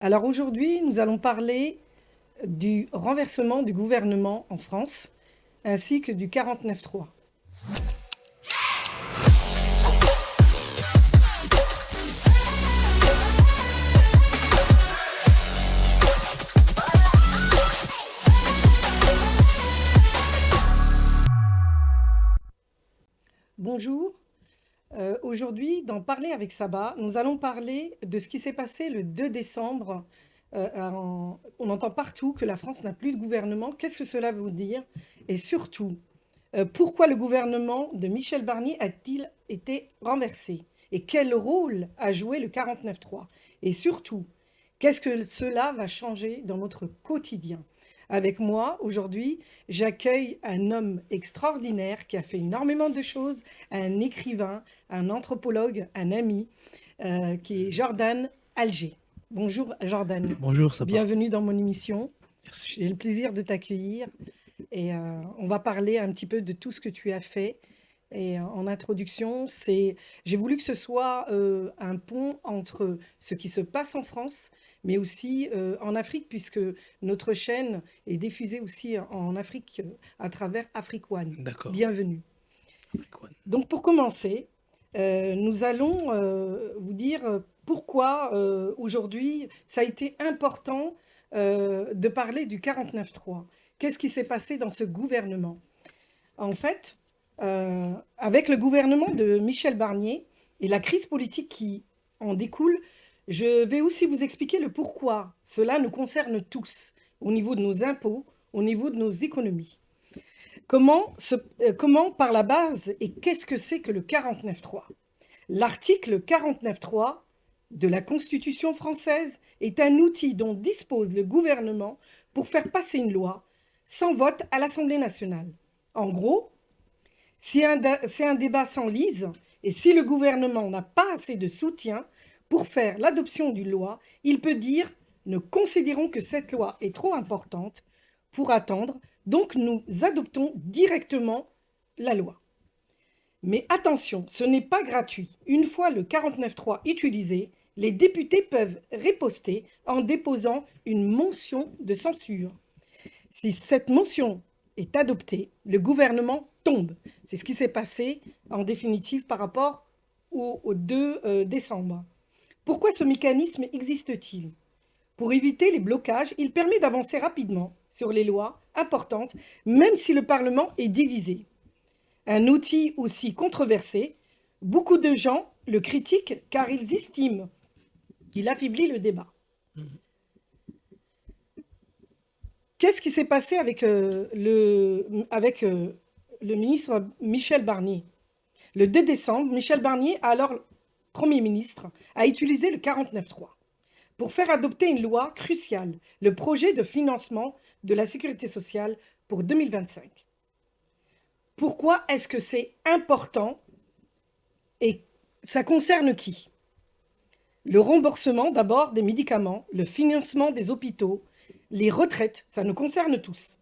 Alors aujourd'hui, nous allons parler du renversement du gouvernement en France, ainsi que du 49-3. Bonjour. Aujourd'hui, dans Parler avec Saba, nous allons parler de ce qui s'est passé le 2 décembre. On entend partout que la France n'a plus de gouvernement. Qu'est-ce que cela veut dire? Et surtout, pourquoi le gouvernement de Michel Barnier a-t-il été renversé? Et quel rôle a joué le 49-3? Et surtout, qu'est-ce que cela va changer dans notre quotidien? Avec moi, aujourd'hui, j'accueille un homme extraordinaire qui a fait énormément de choses, un écrivain, un anthropologue, un ami, qui est Jordan Alger. Bonjour Jordan, Bonjour, ça va. bienvenue dans mon émission. Merci. J'ai le plaisir de t'accueillir et on va parler un petit peu de tout ce que tu as fait. Et en introduction, j'ai voulu que ce soit un pont entre ce qui se passe en France, mais aussi en Afrique, puisque notre chaîne est diffusée aussi en Afrique à travers Afrique One. D'accord. Bienvenue. Afrique One. Donc pour commencer, nous allons vous dire pourquoi aujourd'hui ça a été important de parler du 49-3. Qu'est-ce qui s'est passé dans ce gouvernement? En fait, avec le gouvernement de Michel Barnier et la crise politique qui en découle, je vais aussi vous expliquer le pourquoi cela nous concerne tous, au niveau de nos impôts, au niveau de nos économies. Comment par la base et qu'est-ce que c'est que le 49.3? L'article 49.3 de la Constitution française est un outil dont dispose le gouvernement pour faire passer une loi sans vote à l'Assemblée nationale. En gros, c'est un débat sans lise et si le gouvernement n'a pas assez de soutien pour faire l'adoption d'une loi, il peut dire « Nous considérons que cette loi est trop importante pour attendre, donc nous adoptons directement la loi ». Mais attention, ce n'est pas gratuit. Une fois le 49.3 utilisé, les députés peuvent riposter en déposant une motion de censure. Si cette motion est adoptée, le gouvernement tombe. C'est ce qui s'est passé en définitive par rapport au 2 décembre. Pourquoi ce mécanisme existe-t-il? Pour éviter les blocages, il permet d'avancer rapidement sur les lois importantes, même si le Parlement est divisé. Un outil aussi controversé, beaucoup de gens le critiquent car ils estiment qu'il affaiblit le débat. Qu'est-ce qui s'est passé avec le ministre Michel Barnier? Le 2 décembre, Michel Barnier, alors Premier ministre, a utilisé le 49.3 pour faire adopter une loi cruciale, le projet de financement de la sécurité sociale pour 2025. Pourquoi est-ce que c'est important et ça concerne qui? Le remboursement d'abord des médicaments, le financement des hôpitaux, les retraites, ça nous concerne tous.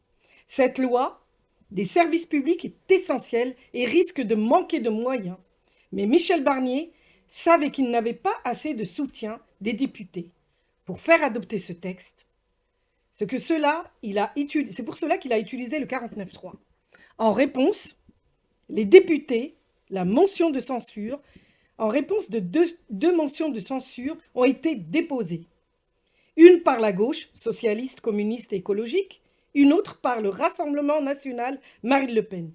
Cette loi des services publics est essentielle et risque de manquer de moyens. Mais Michel Barnier savait qu'il n'avait pas assez de soutien des députés pour faire adopter ce texte. C'est pour cela qu'il a utilisé le 49.3. En réponse, les députés, la motion de censure, en réponse de deux motions de censure ont été déposées. Une par la gauche, socialiste, communiste et écologique, une autre par le Rassemblement national Marine Le Pen.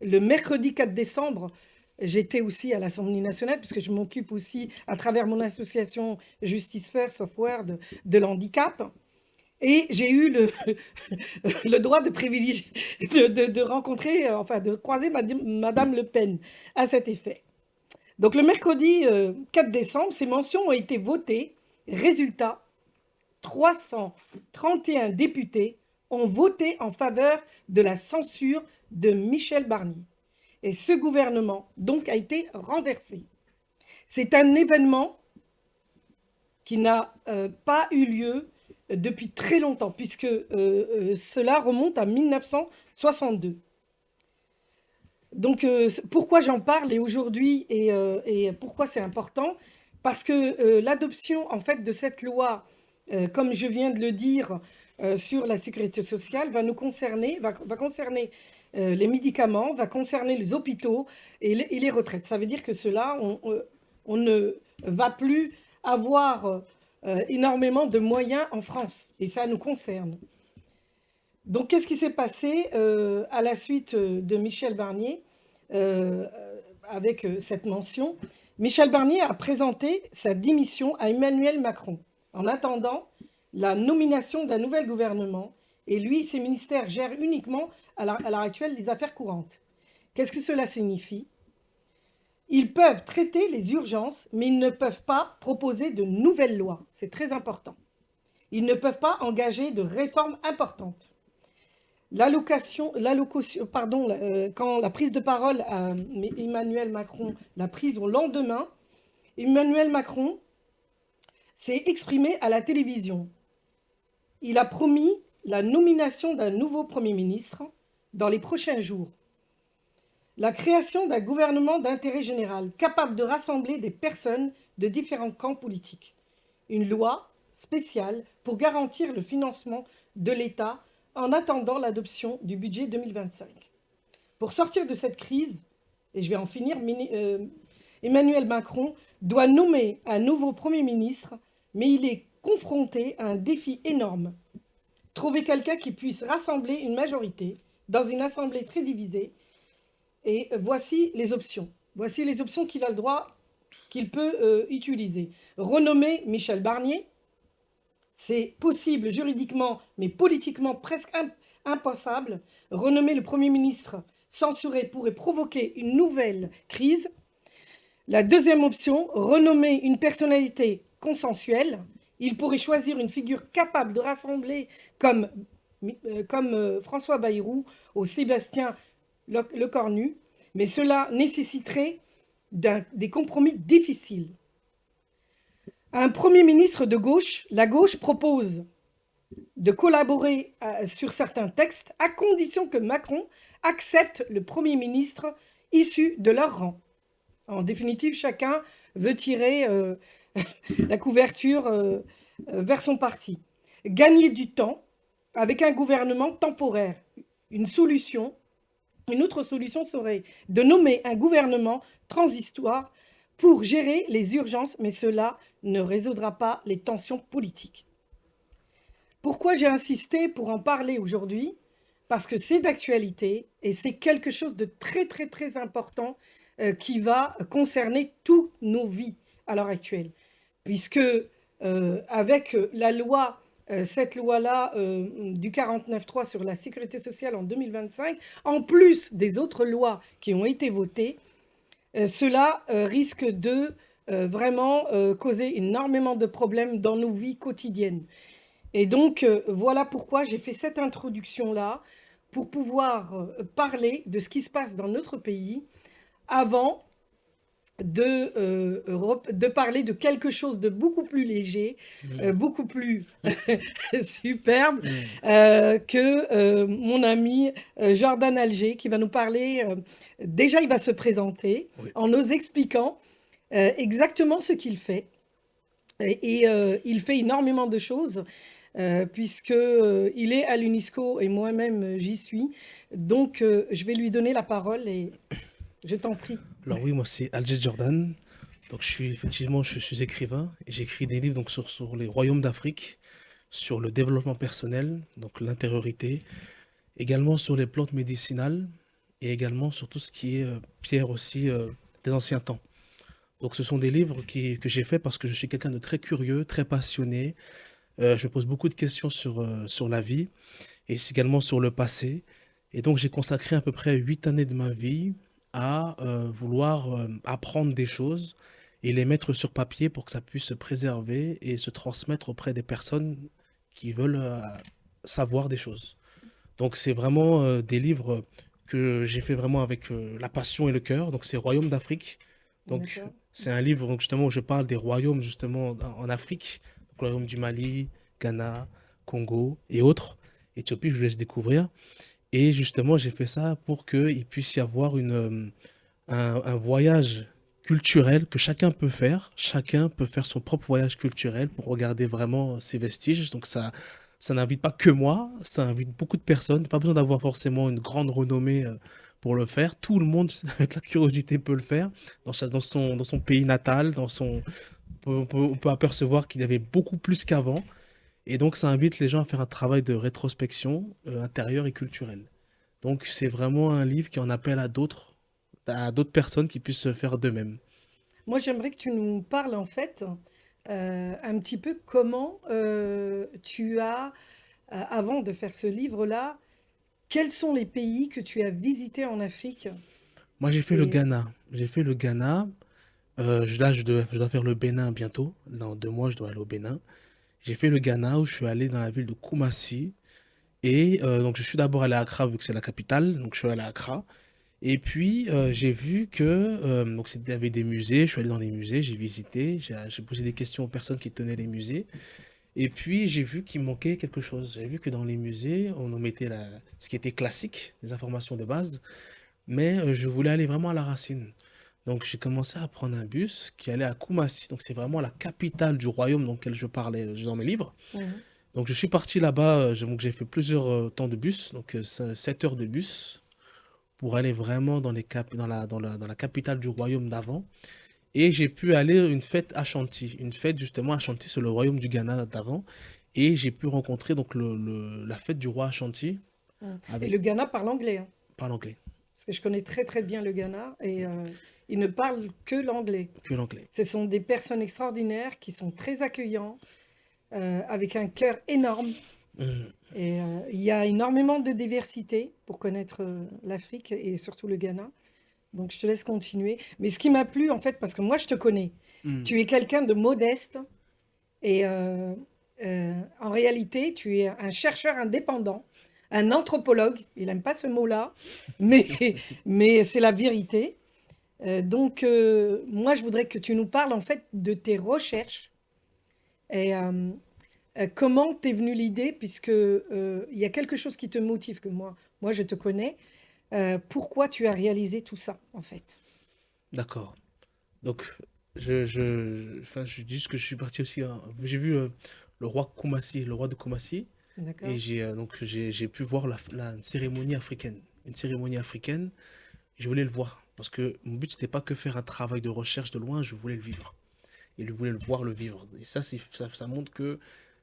Le mercredi 4 décembre, j'étais aussi à l'Assemblée nationale, puisque je m'occupe aussi, à travers mon association Justice First Software de l'handicap. Et j'ai eu le droit de privilégier, de rencontrer, enfin de croiser Madame Le Pen à cet effet. Donc le mercredi 4 décembre, ces mentions ont été votées. Résultat, 331 députés ont voté en faveur de la censure de Michel Barnier. Et ce gouvernement, donc, a été renversé. C'est un événement qui n'a pas eu lieu depuis très longtemps, puisque cela remonte à 1962. Donc, pourquoi j'en parle et aujourd'hui et pourquoi c'est important? Parce que l'adoption, en fait, de cette loi comme je viens de le dire, sur la sécurité sociale, va concerner les médicaments, va concerner les hôpitaux et les retraites. Ça veut dire que cela, on ne va plus avoir énormément de moyens en France, et ça nous concerne. Donc, qu'est-ce qui s'est passé à la suite de Michel Barnier avec cette mention? Michel Barnier a présenté sa démission à Emmanuel Macron en attendant la nomination d'un nouvel gouvernement. Et lui, ses ministères gèrent uniquement à l'heure actuelle les affaires courantes. Qu'est-ce que cela signifie? Ils peuvent traiter les urgences, mais ils ne peuvent pas proposer de nouvelles lois. C'est très important. Ils ne peuvent pas engager de réformes importantes. Quand la prise de parole à Emmanuel Macron l'a prise au lendemain, Emmanuel Macron s'est exprimé à la télévision. Il a promis la nomination d'un nouveau Premier ministre dans les prochains jours. La création d'un gouvernement d'intérêt général capable de rassembler des personnes de différents camps politiques. Une loi spéciale pour garantir le financement de l'État en attendant l'adoption du budget 2025. Pour sortir de cette crise, et je vais en finir, Emmanuel Macron doit nommer un nouveau Premier ministre, mais il est confronté à un défi énorme. Trouver quelqu'un qui puisse rassembler une majorité dans une assemblée très divisée. Et voici les options. Voici les options qu'il a le droit, qu'il peut utiliser. Renommer Michel Barnier. C'est possible juridiquement, mais politiquement presque impensable. Renommer le Premier ministre censuré pourrait provoquer une nouvelle crise. La deuxième option, renommer une personnalité consensuelle. Il pourrait choisir une figure capable de rassembler comme François Bayrou ou Sébastien Lecornu, mais cela nécessiterait des compromis difficiles. Un Premier ministre de gauche, la gauche propose de collaborer sur certains textes à condition que Macron accepte le Premier ministre issu de leur rang. En définitive, chacun veut tirer la couverture vers son parti. Gagner du temps avec un gouvernement temporaire. Une autre solution serait de nommer un gouvernement transitoire pour gérer les urgences, mais cela ne résoudra pas les tensions politiques. Pourquoi j'ai insisté pour en parler aujourd'hui? Parce que c'est d'actualité et c'est quelque chose de très, très, très important qui va concerner toutes nos vies à l'heure actuelle. Puisque avec la loi, cette loi-là du 49.3 sur la sécurité sociale en 2025, en plus des autres lois qui ont été votées, cela risque de vraiment causer énormément de problèmes dans nos vies quotidiennes. Et donc, voilà pourquoi j'ai fait cette introduction-là, pour pouvoir parler de ce qui se passe dans notre pays avant de parler de quelque chose de beaucoup plus léger, beaucoup plus superbe, que mon ami Jordan Alger, qui va nous parler. Déjà, il va se présenter en nous expliquant exactement ce qu'il fait. Et il fait énormément de choses, puisqu'il est à l'UNESCO et moi-même j'y suis. Donc, je vais lui donner la parole et je t'en prie. Alors oui, moi c'est Alger Jordan. Donc je suis écrivain et j'écris des livres donc, sur les royaumes d'Afrique, sur le développement personnel, donc l'intériorité, également sur les plantes médicinales et également sur tout ce qui est pierre aussi des anciens temps. Donc ce sont des livres que j'ai faits parce que je suis quelqu'un de très curieux, très passionné. Je me pose beaucoup de questions sur la vie et également sur le passé. Et donc j'ai consacré à peu près 8 années de ma vie à vouloir apprendre des choses et les mettre sur papier pour que ça puisse se préserver et se transmettre auprès des personnes qui veulent savoir des choses. Donc c'est vraiment des livres que j'ai fait vraiment avec la passion et le cœur. Donc c'est Royaume d'Afrique. Donc c'est un livre donc, justement où je parle des royaumes justement en Afrique. Donc, le royaume du Mali, Ghana, Congo et autres. Éthiopie, je vous laisse découvrir. Et justement, j'ai fait ça pour qu'il puisse y avoir un voyage culturel que chacun peut faire. Chacun peut faire son propre voyage culturel pour regarder vraiment ces vestiges. Donc ça n'invite pas que moi, ça invite beaucoup de personnes. Pas besoin d'avoir forcément une grande renommée pour le faire. Tout le monde, avec la curiosité, peut le faire dans son pays natal. On peut apercevoir qu'il y avait beaucoup plus qu'avant. Et donc ça invite les gens à faire un travail de rétrospection intérieure et culturelle. Donc c'est vraiment un livre qui en appelle à d'autres personnes qui puissent se faire d'eux-mêmes. Moi, j'aimerais que tu nous parles en fait un petit peu comment tu as, avant de faire ce livre-là, quels sont les pays que tu as visités en Afrique? Moi, j'ai fait le Et Ghana. J'ai fait le Ghana. Je dois faire le Bénin bientôt. Dans 2 mois, je dois aller au Bénin. J'ai fait le Ghana où je suis allé dans la ville de Koumassi. Et donc, je suis d'abord allé à Accra vu que c'est la capitale. Donc, je suis allé à Accra. Et puis, j'ai vu que donc il y avait des musées. Je suis allé dans les musées, j'ai visité, j'ai posé des questions aux personnes qui tenaient les musées. Et puis, j'ai vu qu'il manquait quelque chose. J'ai vu que dans les musées, on en mettait ce qui était classique, les informations de base. Mais je voulais aller vraiment à la racine. Donc j'ai commencé à prendre un bus qui allait à Koumassi. Donc c'est vraiment la capitale du royaume dans lequel je parlais dans mes livres. Mhm. Donc je suis parti là-bas, donc j'ai fait plusieurs temps de bus, donc 7 heures de bus pour aller vraiment dans la capitale du royaume d'avant. Et j'ai pu aller à une fête à Ashanti. Une fête justement à Ashanti, c'est le royaume du Ghana d'avant. Et j'ai pu rencontrer donc la fête du roi Ashanti Mhm. Et avec le Ghana parle anglais, hein, pas l'anglais, parce que je connais très très bien le Ghana et ils ne parlent que l'anglais. que l'anglais. Ce sont des personnes extraordinaires qui sont très accueillants, avec un cœur énorme. Mhm. Et il y a énormément de diversité pour connaître l'Afrique et surtout le Ghana. Donc je te laisse continuer. Mais ce qui m'a plu, en fait, parce que moi je te connais, Mhm. tu es quelqu'un de modeste et en réalité, tu es un chercheur indépendant, un anthropologue. Il n'aime pas ce mot-là, mais, mais c'est la vérité. Donc moi, je voudrais que tu nous parles en fait de tes recherches et comment t'es venue l'idée, puisque il y a quelque chose qui te motive que moi je te connais. Pourquoi tu as réalisé tout ça, en fait? D'accord. Donc, enfin, je dis juste que je suis parti aussi, hein. J'ai vu le roi Koumassi, le roi de Koumassi, et D'accord? j'ai pu voir la cérémonie africaine. Une cérémonie africaine, je voulais le voir. Parce que mon but, c'était pas que faire un travail de recherche de loin, je voulais le vivre. Et je voulais le voir, le vivre. Et ça montre que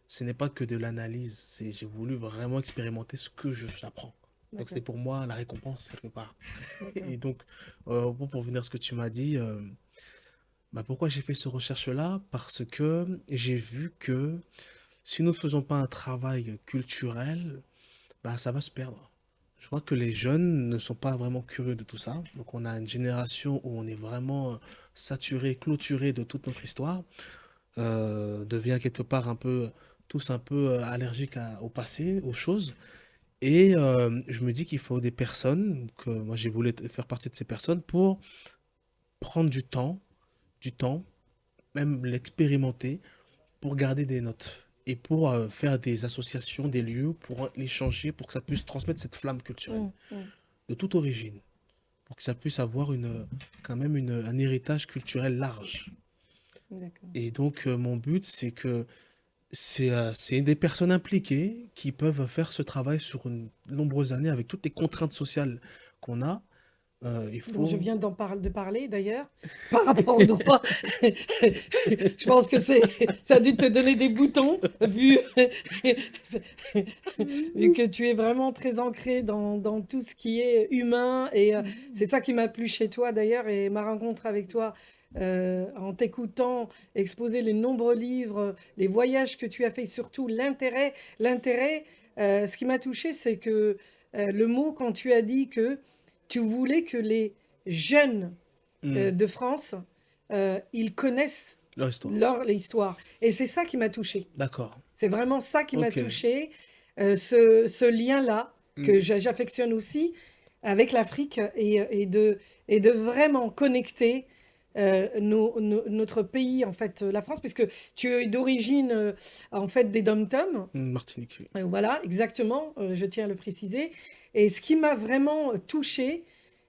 ce n'est pas que de l'analyse. J'ai voulu vraiment expérimenter ce que j'apprends. Donc, c'était D'accord, pour moi la récompense, quelque part. d'accord. Et donc, pour revenir à ce que tu m'as dit, bah, pourquoi j'ai fait ce recherche-là? Parce que j'ai vu que si nous ne faisons pas un travail culturel, bah, ça va se perdre. Je vois que les jeunes ne sont pas vraiment curieux de tout ça. Donc on a une génération où on est vraiment saturé, clôturé de toute notre histoire, devient quelque part tous un peu allergiques au passé, aux choses. Et je me dis qu'il faut des personnes, que moi j'ai voulu faire partie de ces personnes, pour prendre du temps, même l'expérimenter pour garder des notes et pour faire des associations, des lieux, pour l'échanger, pour que ça puisse transmettre cette flamme culturelle Mm. de toute origine, pour que ça puisse avoir quand même un héritage culturel large. D'accord. Et donc, mon but, c'est que c'est des personnes impliquées qui peuvent faire ce travail sur une nombreuses années avec toutes les contraintes sociales qu'on a. Il Donc je faut... viens de parler d'ailleurs par rapport au droit. Je pense que ça a dû te donner des boutons, vu que tu es vraiment très ancré dans tout ce qui est humain. Et c'est ça qui m'a plu chez toi d'ailleurs. Et ma rencontre avec toi, en t'écoutant exposer les nombreux livres, les voyages que tu as fait, surtout l'intérêt. Ce qui m'a touché, c'est que le mot, quand tu as dit que tu voulais que les jeunes Hmm, de France, ils connaissent leur histoire. leur histoire. Et c'est ça qui m'a touchée. D'accord. C'est vraiment ça qui m'a Ok. touchée, ce lien-là Hmm, que j'affectionne aussi avec l'Afrique et de vraiment connecter notre pays, en fait, la France, puisque tu es d'origine, en fait, des Dom-Tom. Martinique. Oui. Voilà, exactement, je tiens à le préciser. Et ce qui m'a vraiment touchée,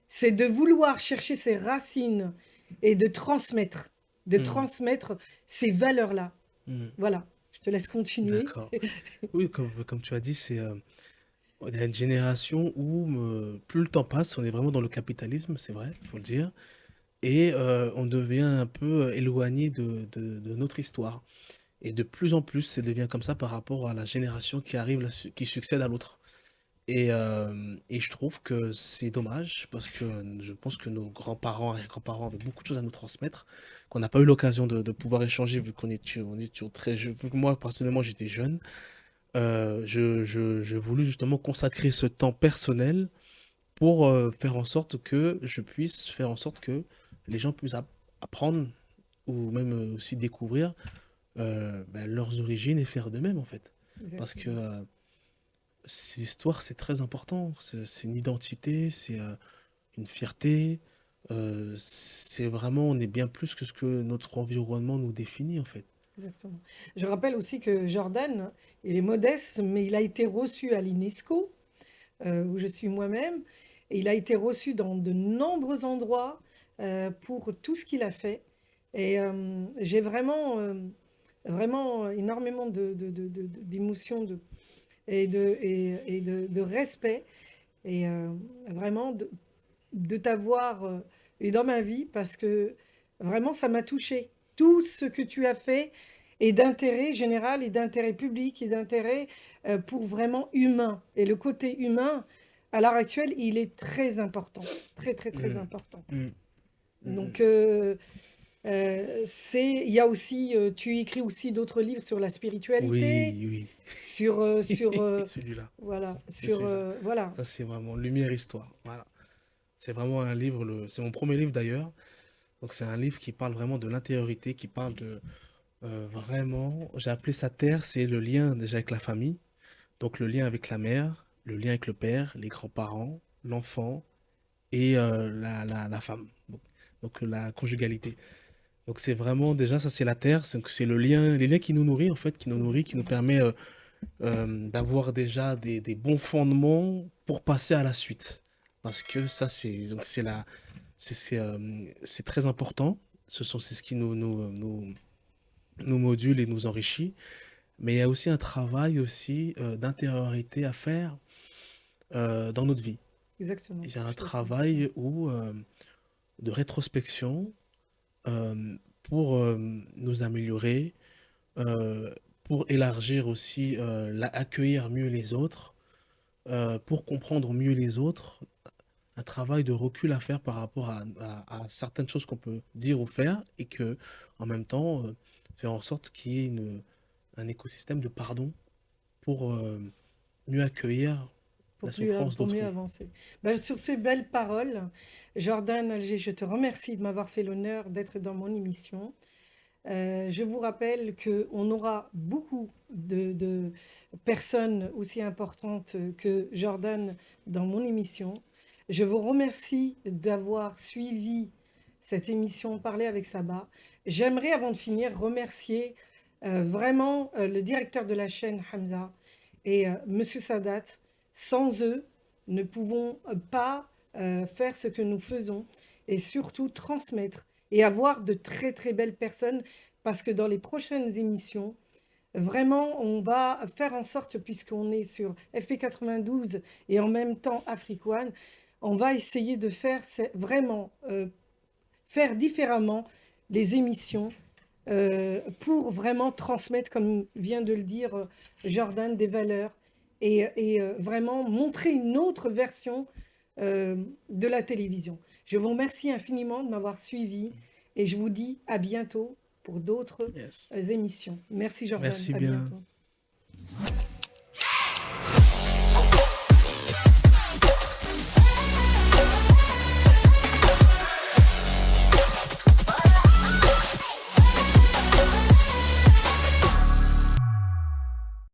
c'est de vouloir chercher ses racines et de Mmh. transmettre ces valeurs-là. Mmh. Voilà, je te laisse continuer. D'accord. Oui, comme tu as dit, il y a une génération où, plus le temps passe, on est vraiment dans le capitalisme, c'est vrai, il faut le dire, et on devient un peu éloigné de notre histoire, et de plus en plus, ça devient comme ça par rapport à la génération qui arrive là qui succède à l'autre. Et je trouve que c'est dommage parce que je pense que nos grands-parents, arrière-grands-parents avaient beaucoup de choses à nous transmettre, qu'on n'a pas eu l'occasion de pouvoir échanger vu on est toujours très jeunes. Vu que moi, personnellement, j'étais jeune, j'ai voulu justement consacrer ce temps personnel pour faire en sorte que je puisse faire en sorte que les gens puissent apprendre ou même aussi découvrir ben, leurs origines et faire de même en fait. Parce que Exactement. ces histoires, c'est très important. C'est une identité, c'est une fierté. C'est vraiment, on est bien plus que ce que notre environnement nous définit en fait. Exactement. Je rappelle aussi que Jordan, il est modeste, mais il a été reçu à l'UNESCO, où je suis moi-même, et il a été reçu dans de nombreux endroits pour tout ce qu'il a fait. Et j'ai vraiment énormément d'émotions et de respect, et vraiment de t'avoir eu dans ma vie parce que vraiment ça m'a touchée. Tout ce que tu as fait est d'intérêt général et d'intérêt public et d'intérêt pour vraiment humain. Et le côté humain, à l'heure actuelle, il est très important, très très très Mm, important. mm, mm, Donc il y a aussi, tu écris aussi d'autres livres sur la spiritualité, oui, sur oui. Celui-là, voilà, c'est celui-là. voilà, Ça, c'est vraiment Lumière Histoire. Voilà. C'est vraiment un livre, c'est mon premier livre d'ailleurs. Donc, c'est un livre qui parle vraiment de l'intériorité, qui parle de vraiment, j'ai appelé ça terre, c'est le lien déjà avec la famille. Donc, le lien avec la mère, le lien avec le père, les grands-parents, l'enfant et la femme. Donc, la conjugalité. Donc, c'est vraiment déjà, ça, c'est la terre. C'est le lien, les liens qui nous nourrit, en fait, qui nous nourrit, qui nous exactement. permet d'avoir déjà des bons fondements pour passer à la suite. Parce que ça, c'est très important. C'est ce qui nous module et nous enrichit. Mais il y a aussi un travail aussi d'intériorité à faire dans notre vie. Exactement, Il y a je un suis d'accord avec toi. travail de rétrospection pour nous améliorer, euh, pour élargir aussi, accueillir mieux les autres, pour comprendre mieux les autres, un travail de recul à faire par rapport à certaines choses qu'on peut dire ou faire et que, en même temps, faire en sorte qu'il y ait un écosystème de pardon pour mieux accueillir la souffrance Pour mieux d'autrui. avancer. Ben, sur ces belles paroles, Jordan Alger, je te remercie de m'avoir fait l'honneur d'être dans mon émission. Je vous rappelle qu'on aura beaucoup de personnes aussi importantes que Jordan dans mon émission. Je vous remercie d'avoir suivi cette émission Parler avec Saba. J'aimerais, avant de finir, remercier vraiment le directeur de la chaîne, Hamza, et Monsieur Sadat. Sans eux, ne pouvons pas faire ce que nous faisons et surtout transmettre et avoir de très très belles personnes parce que dans les prochaines émissions, vraiment, on va faire en sorte, puisqu'on est sur FP92 et en même temps Afrique One, on va essayer de faire vraiment faire différemment les émissions pour vraiment transmettre, comme vient de le dire Jordan, des valeurs et vraiment montrer une autre version de la télévision. Je vous remercie infiniment de m'avoir suivi et je vous dis à bientôt pour d'autres Yes. émissions. Merci Jordan, Merci à bien. bientôt.